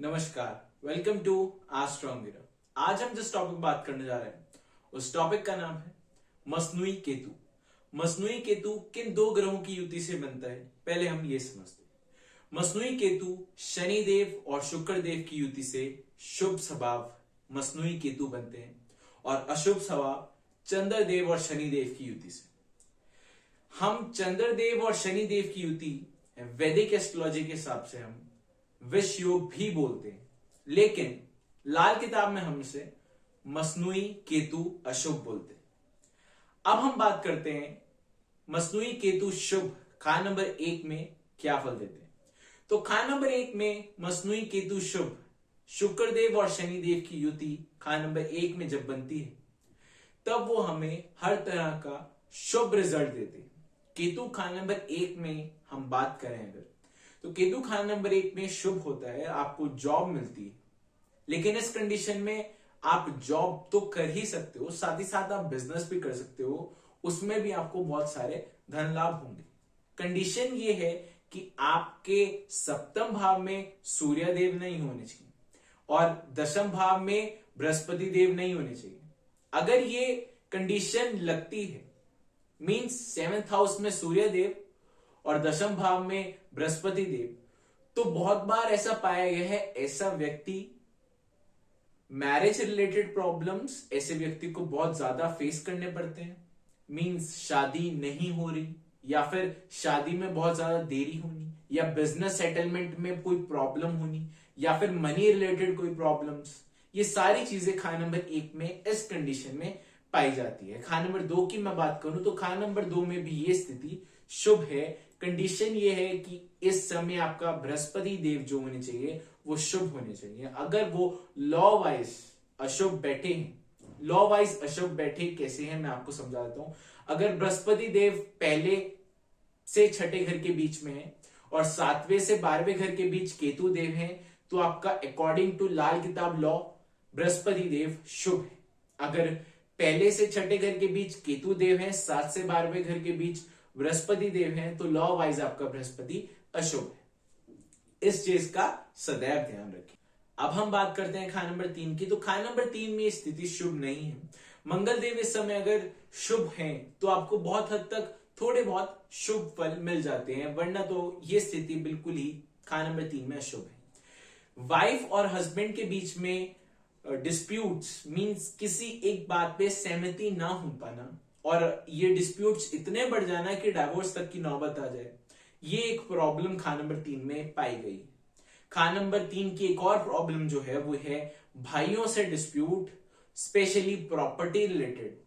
नमस्कार, welcome to आज strong वीरा। आज हम जिस टॉपिक बात करने जा रहे हैं उस टॉपिक का नाम है मसनूई केतु। मसनूई केतु किन दो ग्रहों की युति से बनता है, पहले हम ये समझते हैं। मसनूई केतु शनि देव और शुक्र देव की युति से शुभ स्वभाव मसनूई केतु बनते हैं और अशुभ स्वभाव चंद्रदेव और शनिदेव की युति से। हम चंद्रदेव और शनिदेव की युति वैदिक एस्ट्रोलॉजी के हिसाब से हम विष योग भी बोलते हैं, लेकिन लाल किताब में हम इसे मसनूई केतु अशुभ बोलते हैं। अब हम बात करते हैं मसनूई केतु शुभ खान नंबर 1 में क्या फल देते हैं। तो खान नंबर 1 में मसनूई केतु शुभ शुक्रदेव और शनिदेव की युति खान नंबर 1 में जब बनती है तब वो हमें हर तरह का शुभ रिजल्ट देते हैं। केतु खान नंबर 1 में हम बात करें अगर, तो केतु खान नंबर 1 में शुभ होता है, आपको जॉब मिलती है। लेकिन इस कंडीशन में आप जॉब तो कर ही सकते हो, साथ ही साथ आप बिजनेस भी कर सकते हो, उसमें भी आपको बहुत सारे धन लाभ होंगे। कंडीशन ये है कि आपके सप्तम भाव में सूर्य देव नहीं होने चाहिए और दशम भाव में बृहस्पति देव नहीं होने चाहिए। अगर ये कंडीशन लगती है, मींस 7th हाउस में सूर्य देव और दशम भाव में बृहस्पति देव, तो बहुत बार ऐसा पाया गया है ऐसा व्यक्ति मैरिज रिलेटेड प्रॉब्लम्स ऐसे व्यक्ति को बहुत ज्यादा फेस करने पड़ते हैं। मींस शादी नहीं हो रही, या फिर शादी में बहुत ज्यादा देरी होनी, या बिजनेस सेटलमेंट में कोई प्रॉब्लम होनी, या फिर मनी रिलेटेड कोई प्रॉब्लम्स। ये सारी चीजें खान नंबर 1 में इस कंडीशन में पाई जाती है। खान नंबर 2 की मैं बात करूं तो खान नंबर 2 में भी ये स्थिति शुभ है। कंडीशन ये है कि इस समय आपका बृहस्पति देव जो होने चाहिए वो शुभ होने चाहिए। अगर वो लॉ वाइज अशुभ बैठे हैं, लॉ वाइज अशुभ बैठे कैसे हैं मैं आपको समझा देता हूं। अगर बृहस्पति देव पहले से छठे घर के बीच में है और 7वें से 12वें घर के बीच केतु देव है, तो आपका अकॉर्डिंग टू लाल किताब लॉ बृहस्पति देव शुभ है। अगर पहले से छठे घर के बीच केतु देव है, 7 से 12वें घर के बीच बृहस्पति देव हैं, तो लॉ वाइज आपका बृहस्पति अशुभ है। इस चीज का सदैव ध्यान रखें। अब हम बात करते हैं खान नंबर 3 की। तो खान नंबर 3 में स्थिति शुभ नहीं है। मंगल देव इस समय अगर शुभ हैं तो आपको बहुत हद तक थोड़े बहुत शुभ फल मिल जाते हैं, वरना तो ये स्थिति बिल्कुल ही खान नंबर 3 में अशुभ है। वाइफ और हस्बैंड के बीच में डिस्प्यूट्स मींस किसी एक बात पे सहमति ना हो पाना और ये डिस्प्यूट्स इतने बढ़ जाना कि डाइवोर्स तक की नौबत आ जाए, ये एक प्रॉब्लम खान नंबर 3 में पाई गई। खान नंबर 3 की एक और प्रॉब्लम जो है वो है भाइयों से डिस्प्यूट, स्पेशली प्रॉपर्टी रिलेटेड।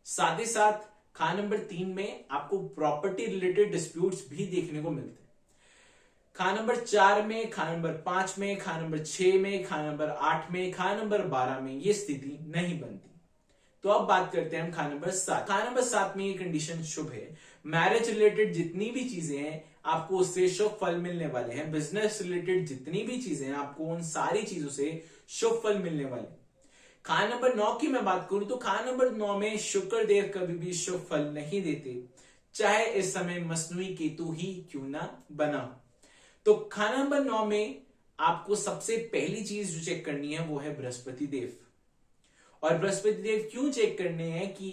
साथ ही साथ खान नंबर 3 में आपको प्रॉपर्टी रिलेटेड डिस्प्यूट्स भी देखने को मिलते हैं। खान नंबर 4 में, खान नंबर 5 में, खान नंबर 6 में, खान नंबर 8 में, खान नंबर 12 में ये स्थिति नहीं बनती। तो अब बात करते हैं हम खान नंबर 7। खान नंबर 7 में ये कंडीशन शुभ है। मैरिज रिलेटेड जितनी भी चीजें हैं आपको उससे शुभ फल मिलने वाले हैं। बिजनेस रिलेटेड जितनी भी चीजें हैं आपको उन सारी चीजों से शुभ फल मिलने वाले हैं। खान नंबर 9 की मैं बात करूं तो खान नंबर 9 में शुक्र देव कभी भी शुभ फल नहीं देते, चाहे इस समय मसनूई केतु ही क्यों ना बना। तो खान नंबर 9 में आपको सबसे पहली चीज जो चेक करनी है वो है बृहस्पति देव। और बृहस्पति देव क्यों चेक करने हैं कि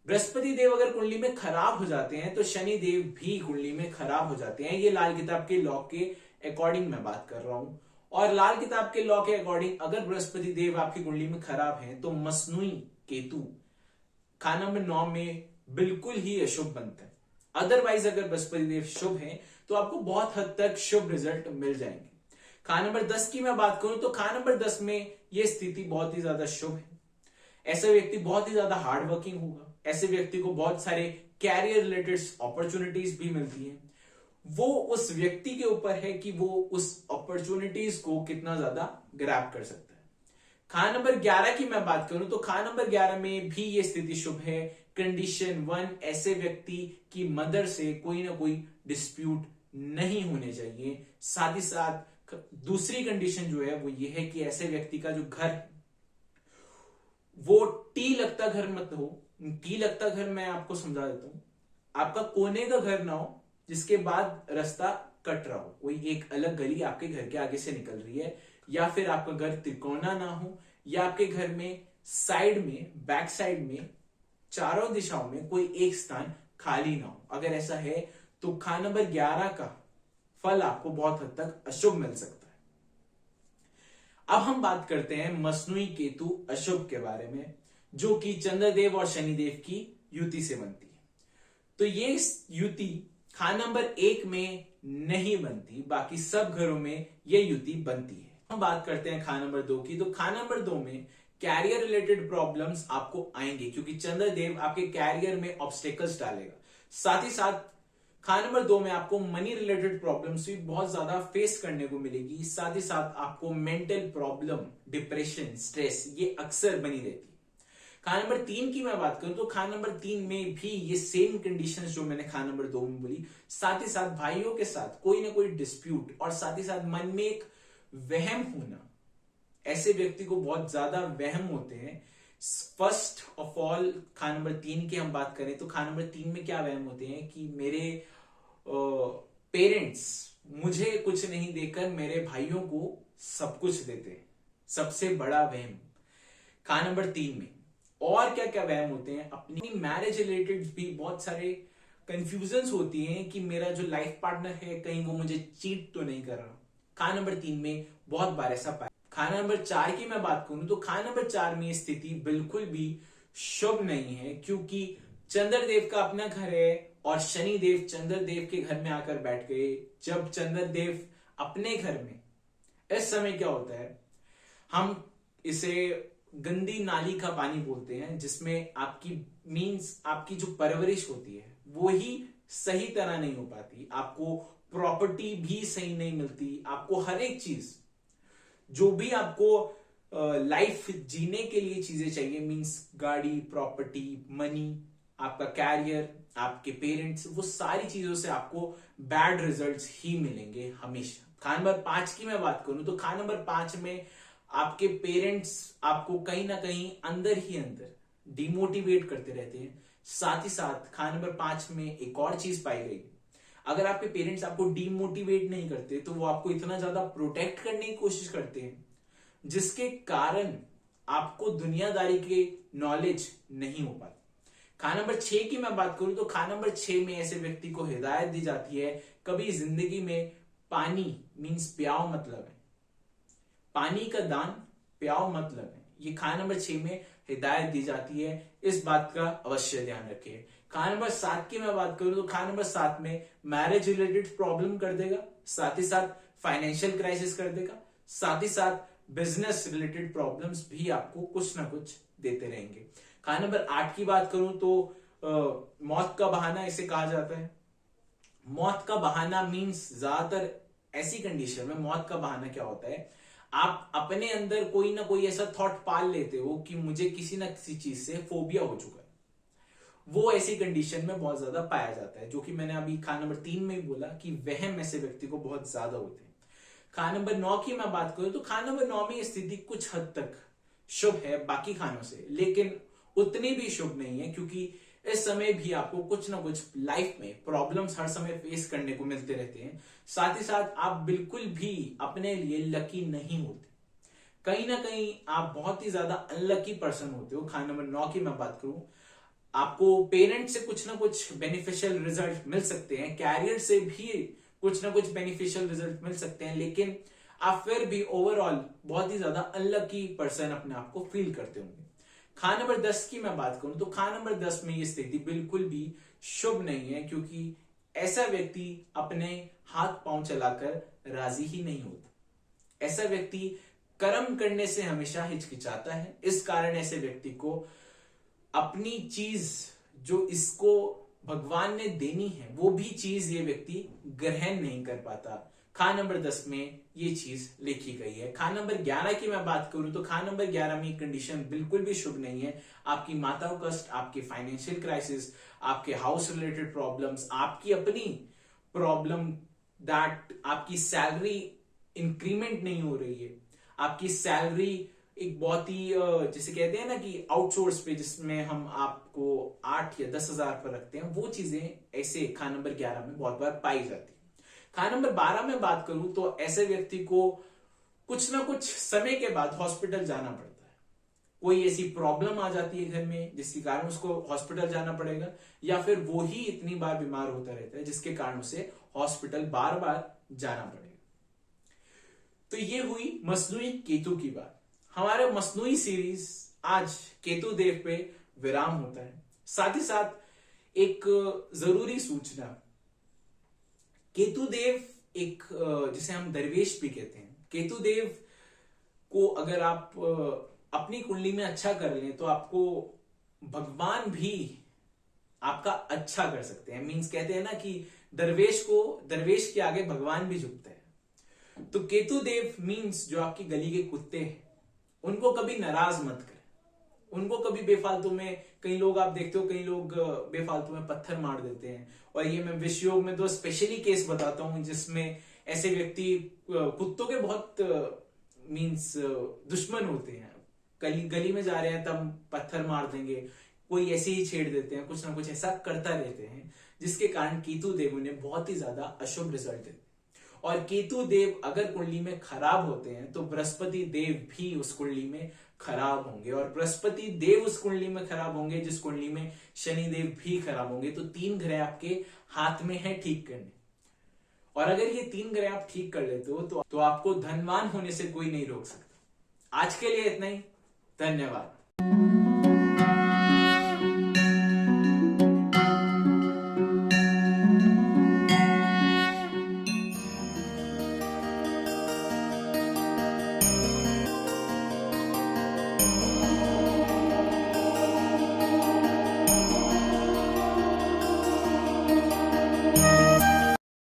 बृहस्पति देव अगर कुंडली में खराब हो जाते हैं तो शनि देव भी कुंडली में खराब हो जाते हैं। ये लाल किताब के लॉ के अकॉर्डिंग मैं बात कर रहा हूं। और लाल किताब के लॉ के अकॉर्डिंग अगर बृहस्पति देव आपकी कुंडली में खराब है तो मसनूई केतु खान नंबर 9 में बिल्कुल ही अशुभ बनता है। अदरवाइज अगर बृहस्पति देव शुभ है तो आपको बहुत हद तक शुभ रिजल्ट मिल जाएंगे। खान नंबर 10 की मैं बात करूं तो खान नंबर 10 में यह स्थिति बहुत ही ज्यादा शुभ है। ऐसे व्यक्ति बहुत ही ज्यादा हार्ड वर्किंग होगा। ऐसे व्यक्ति को बहुत सारे कैरियर रिलेटेड अपॉर्चुनिटीज भी मिलती हैं। वो उस व्यक्ति के ऊपर है कि वो उस अपॉर्चुनिटीज को कितना ज्यादा ग्रैब कर सकता है। खान नंबर 11 की मैं बात करूं तो खान नंबर 11 में भी ये स्थिति शुभ है। कंडीशन 1, ऐसे व्यक्ति की मदर से कोई ना कोई डिस्प्यूट नहीं होने चाहिए। साथ ही साथ दूसरी कंडीशन जो है वो ये है कि ऐसे व्यक्ति का जो घर है वो टी लगता घर मत हो। टी लगता घर मैं आपको समझा देता हूं, आपका कोने का घर ना हो जिसके बाद रास्ता कट रहा हो, कोई एक अलग गली आपके घर के आगे से निकल रही है, या फिर आपका घर त्रिकोणा ना हो, या आपके घर में साइड में, बैक साइड में, चारों दिशाओं में कोई एक स्थान खाली ना हो। अगर ऐसा है तो खाना नंबर 11 का फल आपको बहुत हद तक अशुभ मिल सकता है। अब हम बात करते हैं मसनुई केतु अशुभ के बारे में, जो कि चंद्रदेव और शनिदेव की युति से बनती है। तो ये युति खाना नंबर 1 में नहीं बनती, बाकी सब घरों में ये युति बनती है। हम बात करते हैं खाना नंबर 2 की। तो खाना नंबर 2 में कैरियर रिलेटेड प्रॉब्लम्स आपको आएंगे, क्योंकि चंद्रदेव आपके कैरियर में ऑब्स्टेकल्स डालेगा। साथ ही साथ खाना नंबर 2 में आपको मनी रिलेटेड प्रॉब्लम्स भी बहुत ज्यादा फेस करने को मिलेगी। साथ ही साथ आपको मेंटल प्रॉब्लम, डिप्रेशन, स्ट्रेस ये अक्सर बनी रहती है। खाना नंबर 3 की मैं बात करूं तो खाना नंबर 3 में भी ये सेम कंडीशंस जो मैंने खाना नंबर 2 में बोली। साथ ही साथ भाइयों के साथ कोई ना कोई डिस्प्यूट, और साथ ही साथ मन में एक वहम होना। ऐसे व्यक्ति को बहुत ज्यादा वहम होते हैं। फर्स्ट ऑफ ऑल खाना नंबर 3 की हम बात करें तो खाना नंबर 3 में क्या वहम होते हैं कि मेरे पेरेंट्स मुझे कुछ नहीं देकर मेरे भाइयों को सब कुछ देते हैं। सबसे बड़ा वहम खाना नंबर 3 में। और क्या क्या वहम होते हैं, अपनी मैरिज रिलेटेड भी बहुत सारे कंफ्यूजन्स होती हैं कि मेरा जो लाइफ पार्टनर है कहीं वो मुझे चीट तो नहीं कर रहा। खाना नंबर 3 में बहुत बार ऐसा पाया। खाना नंबर 4 की मैं बात करूं तो खाना नंबर 4 में स्थिति बिल्कुल भी शुभ नहीं है, क्योंकि चंद्रदेव का अपना घर है और शनिदेव चंद्रदेव के घर में आकर बैठ गए। जब चंद्रदेव अपने घर में, इस समय क्या होता है, हम इसे गंदी नाली का पानी बोलते हैं, जिसमें आपकी आपकी जो परवरिश होती है वो ही सही तरह नहीं हो पाती। आपको प्रॉपर्टी भी सही नहीं मिलती। आपको हर एक चीज जो भी आपको लाइफ जीने के लिए चीजें चाहिए, गाड़ी, प्रॉपर्टी, मनी, आपका कैरियर, आपके पेरेंट्स, वो सारी चीजों से आपको बैड रिजल्ट्स ही मिलेंगे हमेशा। खाना नंबर 5 की मैं बात करूं तो खाना नंबर 5 में आपके पेरेंट्स आपको कहीं ना कहीं अंदर ही अंदर डिमोटिवेट करते रहते हैं। साथ ही साथ खाना नंबर 5 में एक और चीज पाई गई, अगर आपके पेरेंट्स आपको डिमोटिवेट नहीं करते तो वो आपको इतना ज्यादा प्रोटेक्ट करने की कोशिश करते हैं, जिसके कारण आपको दुनियादारी के नॉलेज नहीं हो पाती। खाना नंबर 6 की मैं बात करूं तो खाना नंबर 6 में ऐसे व्यक्ति को हिदायत दी जाती है, कभी जिंदगी में पानी प्याओ मतलब है, पानी का दान प्याओ मतलब है। ये खाना नंबर 6 में हिदायत दी जाती है, इस बात का अवश्य ध्यान रखिए। खाना नंबर 7 की मैं बात करूं तो खाना नंबर 7 में मैरिज रिलेटेड प्रॉब्लम कर देगा, साथ ही साथ फाइनेंशियल क्राइसिस कर देगा, साथ ही साथ बिजनेस रिलेटेड प्रॉब्लम्स भी आपको कुछ ना कुछ देते रहेंगे। खाना नंबर 8 की बात करूं तो मौत का बहाना इसे कहा जाता है। मौत का बहाना मीन्स ज्यादातर ऐसी कंडीशन में मौत का बहाना क्या होता है, आप अपने अंदर कोई ना कोई ऐसा थॉट पाल लेते हो कि मुझे किसी ना किसी चीज से फोबिया हो चुका है। वो ऐसी कंडीशन में बहुत ज्यादा पाया जाता है, जो कि मैंने अभी खाना नंबर 3 में ही बोला कि वहम ऐसे व्यक्ति को बहुत ज्यादा होते हैं। खाना नंबर 9 की मैं बात करूं तो खाना नंबर 9 में स्थिति कुछ हद तक शुभ है बाकी खानों से, लेकिन उतनी भी शुभ नहीं है, क्योंकि इस समय भी आपको कुछ ना कुछ लाइफ में प्रॉब्लम्स हर समय फेस करने को मिलते रहते हैं। साथ ही साथ आप बिल्कुल भी अपने लिए लकी नहीं होते, कहीं ना कहीं आप बहुत ही ज्यादा अनलकी पर्सन होते हो। खाना नंबर 9 की मैं बात करूं, आपको पेरेंट से कुछ ना कुछ बेनिफिशियल रिजल्ट मिल सकते हैं, कैरियर से भी कुछ ना कुछ बेनिफिशियल रिजल्ट मिल सकते हैं, लेकिन आप फिर भी ओवरऑल बहुत ही ज्यादा अनलकी पर्सन अपने आप को फील करते होंगे। खाना नंबर 10 की मैं बात करूं तो खाना नंबर 10 में ये स्थिति बिल्कुल भी शुभ नहीं है, क्योंकि ऐसा व्यक्ति अपने हाथ पांव चलाकर राजी ही नहीं होता। ऐसा व्यक्ति कर्म करने से हमेशा हिचकिचाता है। इस कारण ऐसे व्यक्ति को अपनी चीज जो इसको भगवान ने देनी है वो भी चीज ये व्यक्ति ग्रहण नहीं कर पाता। खाना नंबर 10 में ये चीज लिखी गई है। खाना नंबर 11 की मैं बात करूं तो खाना नंबर 11 में कंडीशन बिल्कुल भी शुभ नहीं है। आपकी माता का कष्ट, आपकी फाइनेंशियल क्राइसिस, आपके हाउस रिलेटेड प्रॉब्लम्स, आपकी अपनी प्रॉब्लम दैट आपकी सैलरी इंक्रीमेंट नहीं हो रही है, आपकी सैलरी एक बहुत ही जिसे कहते हैं ना कि आउटसोर्स पे, जिसमें हम आपको 8 या 10 हजार पर रखते हैं, वो चीजें ऐसे खाना नंबर 11 में बहुत बार पाई जाती है। खाना नंबर 12 में बात करूं तो ऐसे व्यक्ति को कुछ ना कुछ समय के बाद हॉस्पिटल जाना पड़ता है। कोई ऐसी प्रॉब्लम आ जाती है घर में जिसके कारण उसको हॉस्पिटल जाना पड़ेगा, या फिर वो ही इतनी बार बीमार होता रहता है जिसके कारण उसे हॉस्पिटल बार बार जाना पड़ेगा। तो ये हुई मसनूई केतु की बात। हमारे मसनूई सीरीज आज केतु देव पे विराम होता है। साथ ही साथ एक जरूरी सूचना, केतु देव एक जिसे हम दरवेश भी कहते हैं, केतु देव को अगर आप अपनी कुंडली में अच्छा कर लें तो आपको भगवान भी आपका अच्छा कर सकते हैं। मीन्स कहते हैं ना कि दरवेश के आगे भगवान भी झुकते हैं। तो केतु देव मीन्स जो आपकी गली के कुत्ते हैं उनको कभी नाराज मत करें, उनको कभी बेफालतू में, कई लोग आप देखते हो कई लोग बेफालतू में पत्थर मार देते हैं। और ये मैं विश्व योग में तो स्पेशली केस बताता हूं जिसमें ऐसे व्यक्ति कुत्तों के बहुत मीन्स दुश्मन होते हैं। गली में जा रहे हैं तब पत्थर मार देंगे, कोई ऐसे ही छेड़ देते हैं, कुछ ना कुछ ऐसा करता रहते हैं जिसके कारण केतु देव उन्हें बहुत ही ज्यादा अशुभ रिजल्ट देते हैं। और केतु देव अगर कुंडली में खराब होते हैं तो बृहस्पति देव भी उस कुंडली में खराब होंगे, और बृहस्पति देव उस कुंडली में खराब होंगे जिस कुंडली में शनि देव भी खराब होंगे। तो 3 ग्रह आपके हाथ में है ठीक करने, और अगर ये 3 ग्रह आप ठीक कर लेते हो तो आपको धनवान होने से कोई नहीं रोक सकता। आज के लिए इतना ही, धन्यवाद।